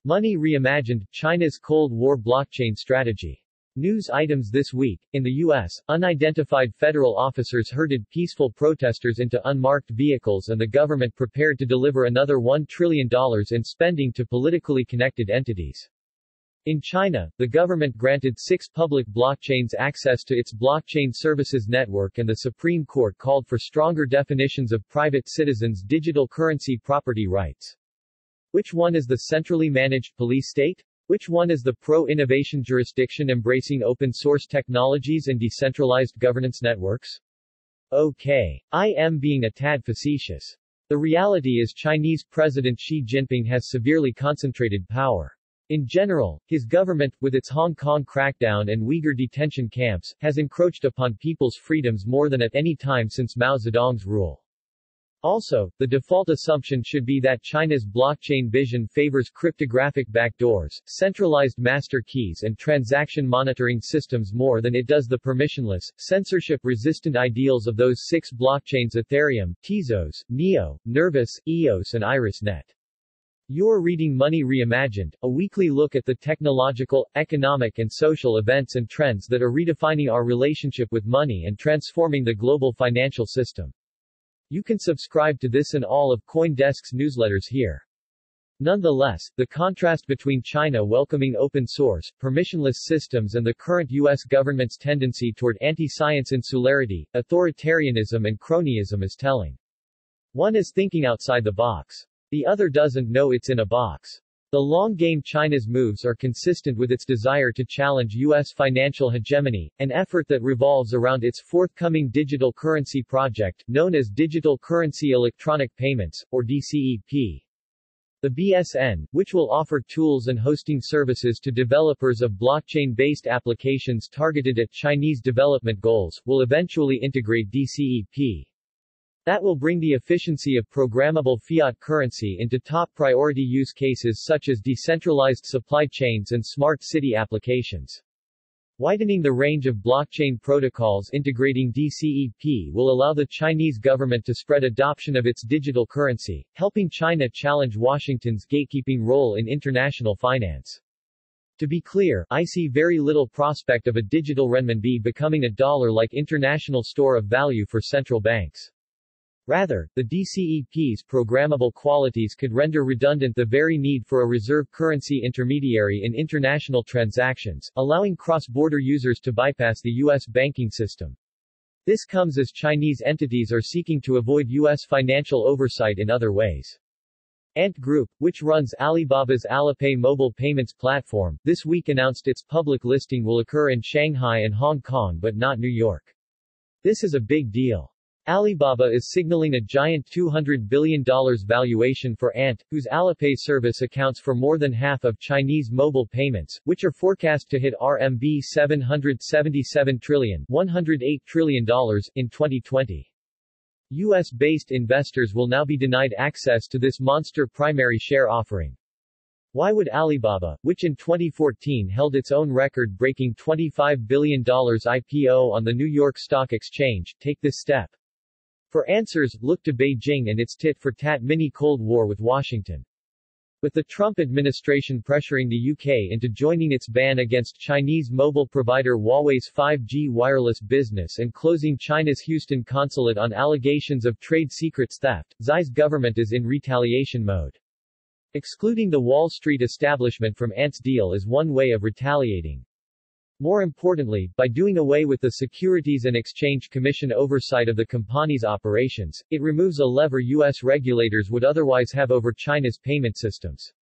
Money Reimagined, China's Cold War Blockchain Strategy. News items this week. In the U.S., unidentified federal officers herded peaceful protesters into unmarked vehicles and the government prepared to deliver another $1 trillion in spending to politically connected entities. In China, the government granted 6 public blockchains access to its blockchain services network and the Supreme Court called for stronger definitions of private citizens' digital currency property rights. Which one is the centrally managed police state? Which one is the pro-innovation jurisdiction embracing open-source technologies and decentralized governance networks? Okay. I am being a tad facetious. The reality is Chinese President Xi Jinping has severely concentrated power. In general, his government, with its Hong Kong crackdown and Uyghur detention camps, has encroached upon people's freedoms more than at any time since Mao Zedong's rule. Also, the default assumption should be that China's blockchain vision favors cryptographic backdoors, centralized master keys and transaction monitoring systems more than it does the permissionless, censorship-resistant ideals of those 6 blockchains: Ethereum, Tezos, Neo, Nervus, EOS and IrisNet. You're reading Money Reimagined, a weekly look at the technological, economic and social events and trends that are redefining our relationship with money and transforming the global financial system. You can subscribe to this and all of CoinDesk's newsletters here. Nonetheless, the contrast between China welcoming open-source, permissionless systems and the current U.S. government's tendency toward anti-science insularity, authoritarianism and cronyism is telling. One is thinking outside the box. The other doesn't know it's in a box. The long game. China's moves are consistent with its desire to challenge U.S. financial hegemony, an effort that revolves around its forthcoming digital currency project, known as Digital Currency Electronic Payments, or DCEP. The BSN, which will offer tools and hosting services to developers of blockchain-based applications targeted at Chinese development goals, will eventually integrate DCEP. That will bring the efficiency of programmable fiat currency into top priority use cases such as decentralized supply chains and smart city applications. Widening the range of blockchain protocols integrating DCEP will allow the Chinese government to spread adoption of its digital currency, helping China challenge Washington's gatekeeping role in international finance. To be clear, I see very little prospect of a digital renminbi becoming a dollar-like international store of value for central banks. Rather, the DCEP's programmable qualities could render redundant the very need for a reserve currency intermediary in international transactions, allowing cross-border users to bypass the U.S. banking system. This comes as Chinese entities are seeking to avoid U.S. financial oversight in other ways. Ant Group, which runs Alibaba's Alipay mobile payments platform, this week announced its public listing will occur in Shanghai and Hong Kong but not New York. This is a big deal. Alibaba is signaling a giant $200 billion valuation for Ant, whose Alipay service accounts for more than half of Chinese mobile payments, which are forecast to hit RMB 777 trillion, $108 trillion, in 2020. U.S.-based investors will now be denied access to this monster primary share offering. Why would Alibaba, which in 2014 held its own record-breaking $25 billion IPO on the New York Stock Exchange, take this step? For answers, look to Beijing and its tit-for-tat mini-Cold War with Washington. With the Trump administration pressuring the UK into joining its ban against Chinese mobile provider Huawei's 5G wireless business and closing China's Houston consulate on allegations of trade secrets theft, Xi's government is in retaliation mode. Excluding the Wall Street establishment from Ant's deal is one way of retaliating. More importantly, by doing away with the Securities and Exchange Commission oversight of the company's operations, it removes a lever U.S. regulators would otherwise have over China's payment systems.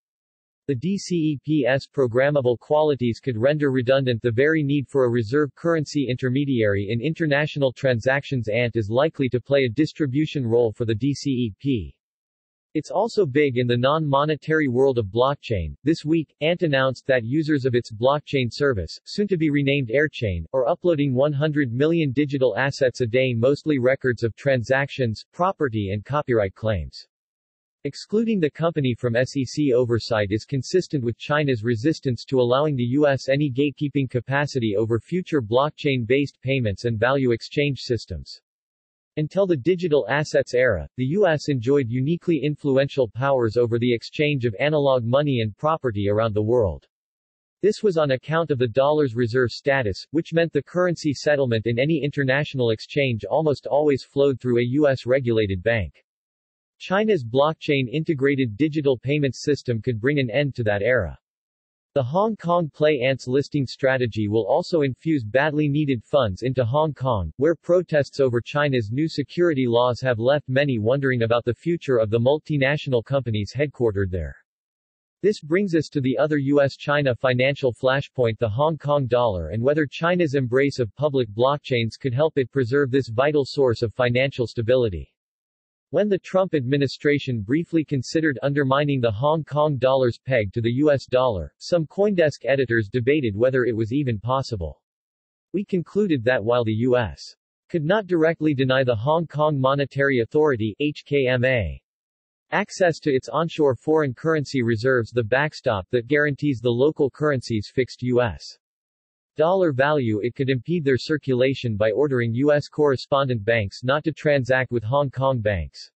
The DCEP's programmable qualities could render redundant the very need for a reserve currency intermediary in international transactions. Ant is likely to play a distribution role for the DCEP. It's also big in the non-monetary world of blockchain. This week, Ant announced that users of its blockchain service, soon to be renamed AirChain, are uploading 100 million digital assets a day, mostly records of transactions, property and copyright claims. Excluding the company from SEC oversight is consistent with China's resistance to allowing the U.S. any gatekeeping capacity over future blockchain-based payments and value exchange systems. Until the digital assets era, the U.S. enjoyed uniquely influential powers over the exchange of analog money and property around the world. This was on account of the dollar's reserve status, which meant the currency settlement in any international exchange almost always flowed through a U.S.-regulated bank. China's blockchain-integrated digital payments system could bring an end to that era. The Hong Kong Play Ants listing strategy will also infuse badly needed funds into Hong Kong, where protests over China's new security laws have left many wondering about the future of the multinational companies headquartered there. This brings us to the other U.S.-China financial flashpoint, the Hong Kong dollar, and whether China's embrace of public blockchains could help it preserve this vital source of financial stability. When the Trump administration briefly considered undermining the Hong Kong dollar's peg to the U.S. dollar, some CoinDesk editors debated whether it was even possible. We concluded that while the U.S. could not directly deny the Hong Kong Monetary Authority (HKMA) access to its onshore foreign currency reserves, the backstop that guarantees the local currency's fixed U.S. dollar value, it could impede their circulation by ordering U.S. correspondent banks not to transact with Hong Kong banks.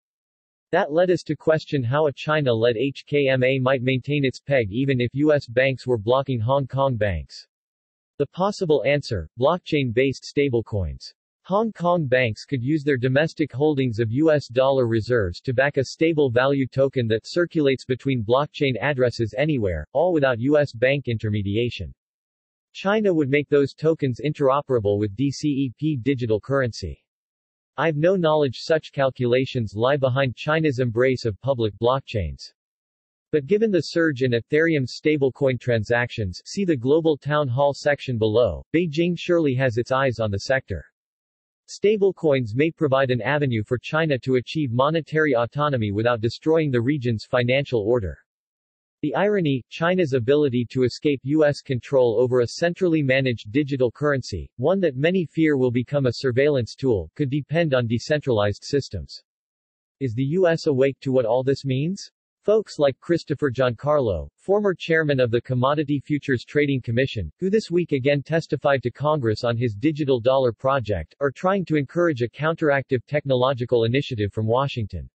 That led us to question how a China-led HKMA might maintain its peg even if U.S. banks were blocking Hong Kong banks. The possible answer: blockchain-based stablecoins. Hong Kong banks could use their domestic holdings of U.S. dollar reserves to back a stable value token that circulates between blockchain addresses anywhere, all without U.S. bank intermediation. China would make those tokens interoperable with DCEP digital currency. I've no knowledge such calculations lie behind China's embrace of public blockchains. But given the surge in Ethereum's stablecoin transactions, see the Global Town Hall section below, Beijing surely has its eyes on the sector. Stablecoins may provide an avenue for China to achieve monetary autonomy without destroying the region's financial order. The irony: China's ability to escape U.S. control over a centrally managed digital currency, one that many fear will become a surveillance tool, could depend on decentralized systems. Is the U.S. awake to what all this means? Folks like Christopher Giancarlo, former chairman of the Commodity Futures Trading Commission, who this week again testified to Congress on his digital dollar project, are trying to encourage a counteractive technological initiative from Washington.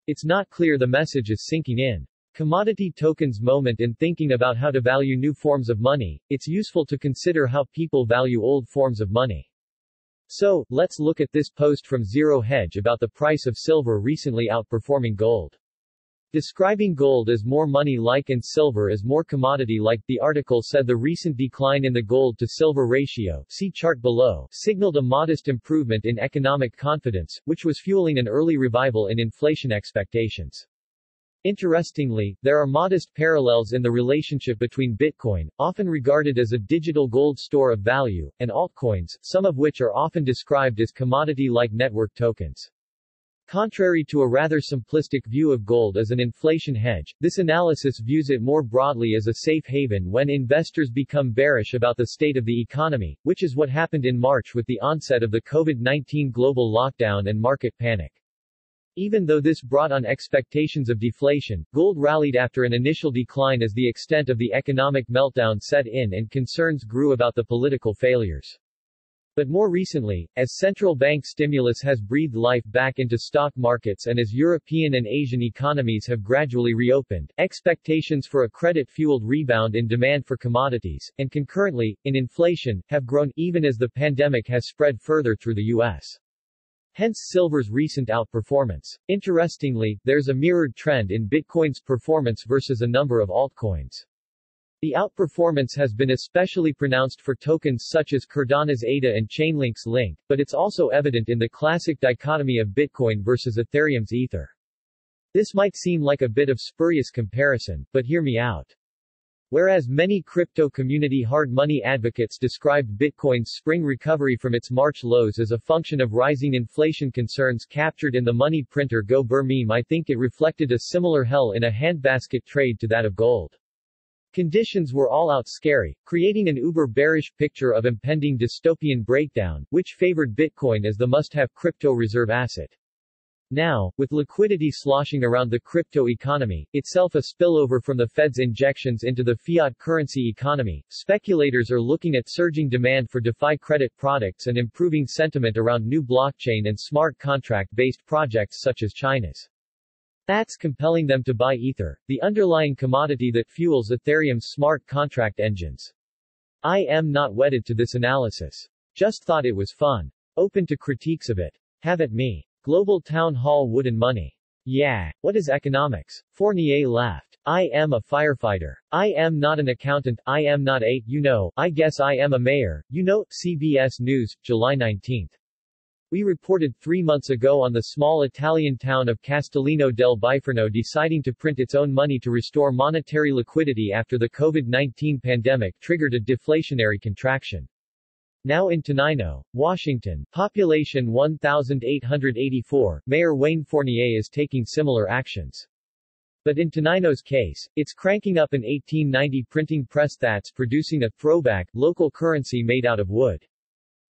It's not clear the message is sinking in. Commodity tokens moment in thinking about how to value new forms of money, it's useful to consider how people value old forms of money. So, let's look at this post from Zero Hedge about the price of silver recently outperforming gold. Describing gold as more money-like and silver as more commodity-like, the article said the recent decline in the gold-to-silver ratio, see chart below, signaled a modest improvement in economic confidence, which was fueling an early revival in inflation expectations. Interestingly, there are modest parallels in the relationship between Bitcoin, often regarded as a digital gold store of value, and altcoins, some of which are often described as commodity-like network tokens. Contrary to a rather simplistic view of gold as an inflation hedge, this analysis views it more broadly as a safe haven when investors become bearish about the state of the economy, which is what happened in March with the onset of the COVID-19 global lockdown and market panic. Even though this brought on expectations of deflation, gold rallied after an initial decline as the extent of the economic meltdown set in and concerns grew about the political failures. But more recently, as central bank stimulus has breathed life back into stock markets and as European and Asian economies have gradually reopened, expectations for a credit-fueled rebound in demand for commodities, and concurrently, in inflation, have grown, even as the pandemic has spread further through the U.S. Hence silver's recent outperformance. Interestingly, there's a mirrored trend in Bitcoin's performance versus a number of altcoins. The outperformance has been especially pronounced for tokens such as Cardano's ADA and Chainlink's Link, but it's also evident in the classic dichotomy of Bitcoin versus Ethereum's Ether. This might seem like a bit of spurious comparison, but hear me out. Whereas many crypto community hard money advocates described Bitcoin's spring recovery from its March lows as a function of rising inflation concerns captured in the money printer Go Burr meme, I think it reflected a similar hell in a handbasket trade to that of gold. Conditions were all out scary, creating an uber-bearish picture of impending dystopian breakdown, which favored Bitcoin as the must-have crypto reserve asset. Now, with liquidity sloshing around the crypto economy, itself a spillover from the Fed's injections into the fiat currency economy, speculators are looking at surging demand for DeFi credit products and improving sentiment around new blockchain and smart contract-based projects such as China's. That's compelling them to buy Ether, the underlying commodity that fuels Ethereum's smart contract engines. I am not wedded to this analysis. Just thought it was fun. Open to critiques of it. Have at me. Global Town Hall Wood and Money. Yeah, what is economics? Fournier laughed. I am a firefighter. I am not an accountant. I am not a, I guess I am a mayor. CBS News, July 19. We reported 3 months ago on the small Italian town of Castellino del Biferno deciding to print its own money to restore monetary liquidity after the COVID-19 pandemic triggered a deflationary contraction. Now in Tenino, Washington, population 1,884, Mayor Wayne Fournier is taking similar actions. But in Tenino's case, it's cranking up an 1890 printing press that's producing a throwback, local currency made out of wood.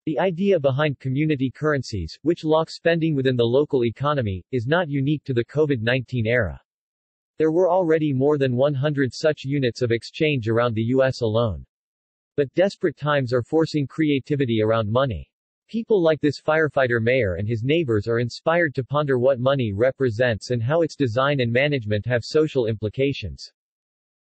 The idea behind community currencies, which lock spending within the local economy, is not unique to the COVID-19 era. There were already more than 100 such units of exchange around the U.S. alone. But desperate times are forcing creativity around money. People like this firefighter mayor and his neighbors are inspired to ponder what money represents and how its design and management have social implications.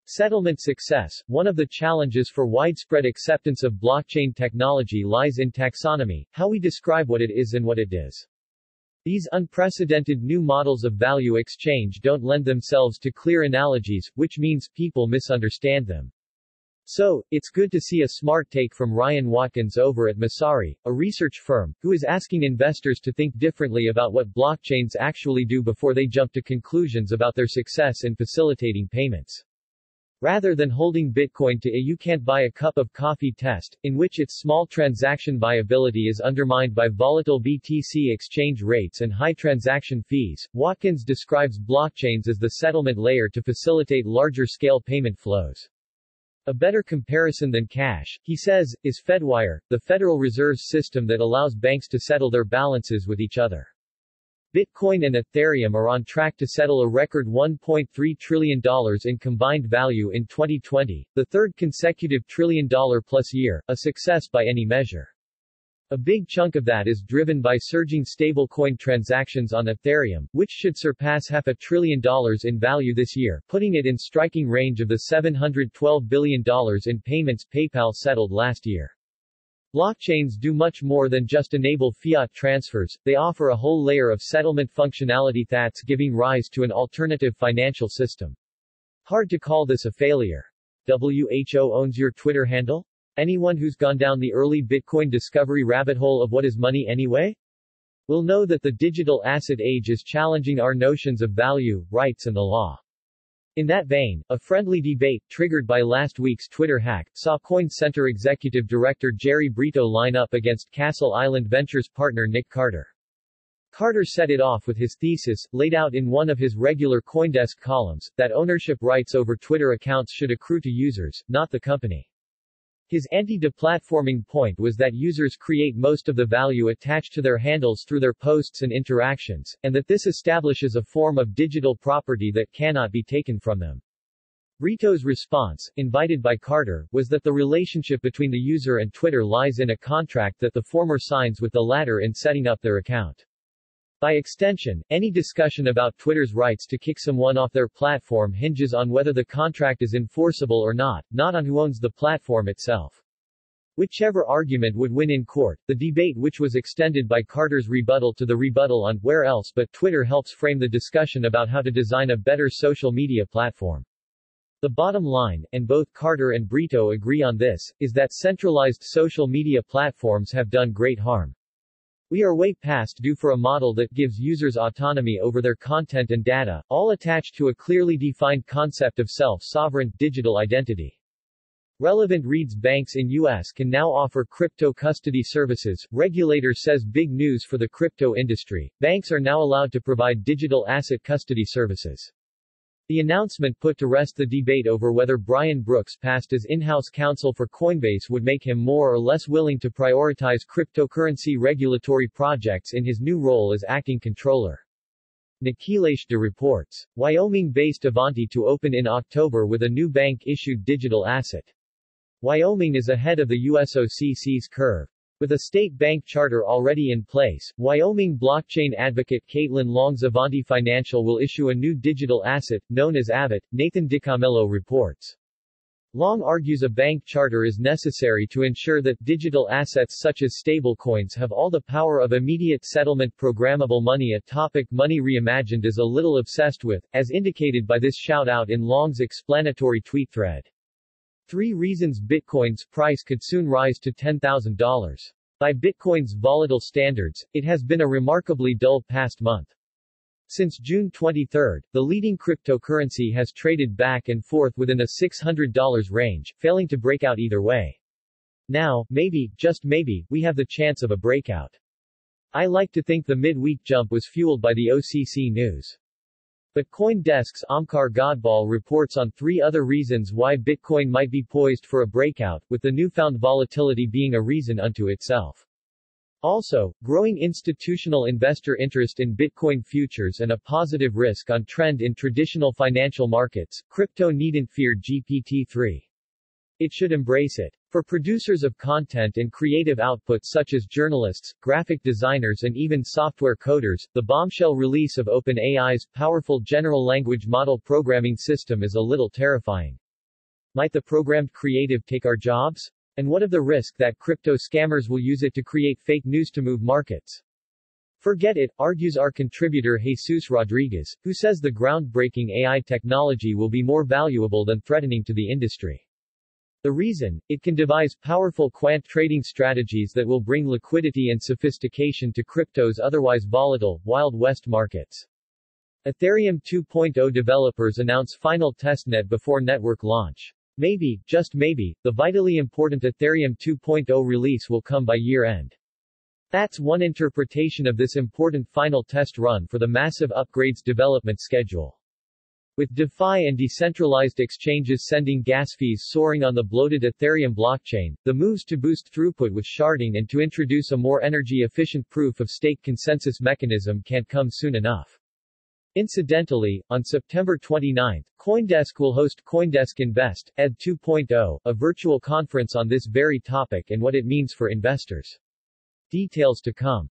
Settlement success. One of the challenges for widespread acceptance of blockchain technology lies in taxonomy, how we describe what it is and what it is. These unprecedented new models of value exchange don't lend themselves to clear analogies, which means people misunderstand them. So, it's good to see a smart take from Ryan Watkins over at Messari, a research firm, who is asking investors to think differently about what blockchains actually do before they jump to conclusions about their success in facilitating payments. Rather than holding Bitcoin to a you can't buy a cup of coffee test, in which its small transaction viability is undermined by volatile BTC exchange rates and high transaction fees, Watkins describes blockchains as the settlement layer to facilitate larger-scale payment flows. A better comparison than cash, he says, is FedWire, the Federal Reserve's system that allows banks to settle their balances with each other. Bitcoin and Ethereum are on track to settle a record $1.3 trillion in combined value in 2020, the third consecutive trillion-dollar-plus year, a success by any measure. A big chunk of that is driven by surging stablecoin transactions on Ethereum, which should surpass $500 billion in value this year, putting it in striking range of the $712 billion in payments PayPal settled last year. Blockchains do much more than just enable fiat transfers, they offer a whole layer of settlement functionality that's giving rise to an alternative financial system. Hard to call this a failure. WHO owns your Twitter handle? Anyone who's gone down the early Bitcoin discovery rabbit hole of what is money anyway? Will know that the digital asset age is challenging our notions of value, rights and the law. In that vein, a friendly debate, triggered by last week's Twitter hack, saw Coin Center Executive Director Jerry Brito line up against Castle Island Ventures partner Nick Carter. Carter set it off with his thesis, laid out in one of his regular CoinDesk columns, that ownership rights over Twitter accounts should accrue to users, not the company. His anti-deplatforming point was that users create most of the value attached to their handles through their posts and interactions, and that this establishes a form of digital property that cannot be taken from them. Brito's response, invited by Carter, was that the relationship between the user and Twitter lies in a contract that the former signs with the latter in setting up their account. By extension, any discussion about Twitter's rights to kick someone off their platform hinges on whether the contract is enforceable or not on who owns the platform itself. Whichever argument would win in court, the debate which was extended by Carter's rebuttal to the rebuttal on where else but Twitter helps frame the discussion about how to design a better social media platform. The bottom line, and both Carter and Brito agree on this, is that centralized social media platforms have done great harm. We are way past due for a model that gives users autonomy over their content and data, all attached to a clearly defined concept of self-sovereign, digital identity. Relevant reads banks in U.S. can now offer crypto custody services. Regulator says big news for the crypto industry. Banks are now allowed to provide digital asset custody services. The announcement put to rest the debate over whether Brian Brooks passed as in-house counsel for Coinbase would make him more or less willing to prioritize cryptocurrency regulatory projects in his new role as acting controller. Nikhilesh De reports. Wyoming-based Avanti to open in October with a new bank-issued digital asset. Wyoming is ahead of the USOCC's curve. With a state bank charter already in place, Wyoming blockchain advocate Caitlin Long's Avanti Financial will issue a new digital asset, known as Avat, Nathan DiCamillo reports. Long argues a bank charter is necessary to ensure that digital assets such as stablecoins have all the power of immediate settlement programmable money, a topic Money Reimagined is a little obsessed with, as indicated by this shout-out in Long's explanatory tweet thread. 3 reasons Bitcoin's price could soon rise to $10,000. By Bitcoin's volatile standards, it has been a remarkably dull past month. Since June 23, the leading cryptocurrency has traded back and forth within a $600 range, failing to break out either way. Now, maybe, just maybe, we have the chance of a breakout. I like to think the mid-week jump was fueled by the OCC news. But CoinDesk's Omkar Godbal reports on 3 other reasons why Bitcoin might be poised for a breakout, with the newfound volatility being a reason unto itself. Also, growing institutional investor interest in Bitcoin futures and a positive risk-on trend in traditional financial markets, crypto needn't fear GPT-3. It should embrace it. For producers of content and creative output such as journalists, graphic designers and even software coders, the bombshell release of OpenAI's powerful general language model programming system is a little terrifying. Might the programmed creative take our jobs? And what of the risk that crypto scammers will use it to create fake news to move markets? Forget it, argues our contributor Jesus Rodriguez, who says the groundbreaking AI technology will be more valuable than threatening to the industry. The reason? It can devise powerful quant trading strategies that will bring liquidity and sophistication to crypto's otherwise volatile, Wild West markets. Ethereum 2.0 developers announce final testnet before network launch. Maybe, just maybe, the vitally important Ethereum 2.0 release will come by year-end. That's one interpretation of this important final test run for the massive upgrades development schedule. With DeFi and decentralized exchanges sending gas fees soaring on the bloated Ethereum blockchain, the moves to boost throughput with sharding and to introduce a more energy-efficient proof-of-stake consensus mechanism can't come soon enough. Incidentally, on September 29, CoinDesk will host CoinDesk Invest, ETH 2.0, a virtual conference on this very topic and what it means for investors. Details to come.